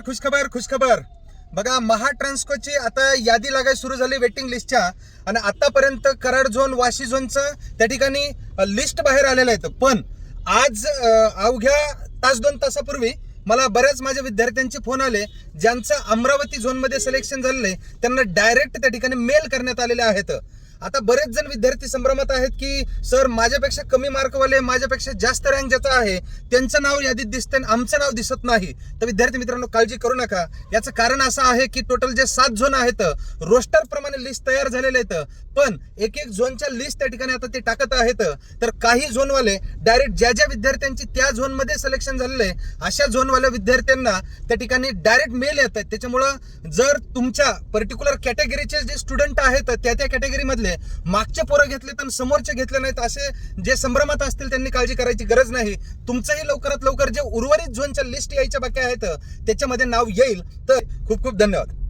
खुशखबर बघा, महाट्रान्सकोची आता यादी लागायला सुरू झाली वेटिंग लिस्टच्या. आणि आतापर्यंत कराड झोन, वाशी झोनचं त्या ठिकाणी लिस्ट बाहेर आलेलं आहे. पण आज अवघ्या तास 2 तासापूर्वी मला बऱ्याच माझ्या विद्यार्थ्यांचे फोन आले, ज्यांचं अमरावती झोनमध्ये सिलेक्शन झालेलं आहे, त्यांना डायरेक्ट त्या ठिकाणी मेल करण्यात आलेले आहेत. आता बरेच जण विद्यार्थी संभ्रमात आहेत की सर, माझ्यापेक्षा कमी मार्कवाले, माझ्यापेक्षा जास्त रँक ज्याचं आहे त्यांचं नाव यादीत दिसतंय आणि आमचं नाव दिसत नाही. तर विद्यार्थी मित्रांनो, काळजी करू नका. याचं कारण असं आहे की टोटल जे 7 झोन आहेत, रोस्टर प्रमाणे लिस्ट तयार झालेले आहेत, पण एक झोनच्या लिस्ट त्या ठिकाणी आता ते टाकत आहेत. तर काही झोनवाले डायरेक्ट ज्या विद्यार्थ्यांची त्या झोनमध्ये सिलेक्शन झालेलं आहे, अशा झोनवाल्या विद्यार्थ्यांना त्या ठिकाणी डायरेक्ट मेल येत आहेत. त्याच्यामुळं जर तुमच्या पर्टिक्युलर कॅटेगरीचे जे स्टुडंट आहेत, त्या कॅटेगरीमधले मागचे पोरं घेतले तर समोरचे घेतले नाहीत, असे जे संभ्रमात असतील त्यांनी काळजी करायची गरज नाही. तुमचंही लवकरात लवकर जे उर्वरित झोनच्या लिस्ट यायच्या बाकी आहेत त्याच्यामध्ये नाव येईल. तर खूप खूप धन्यवाद.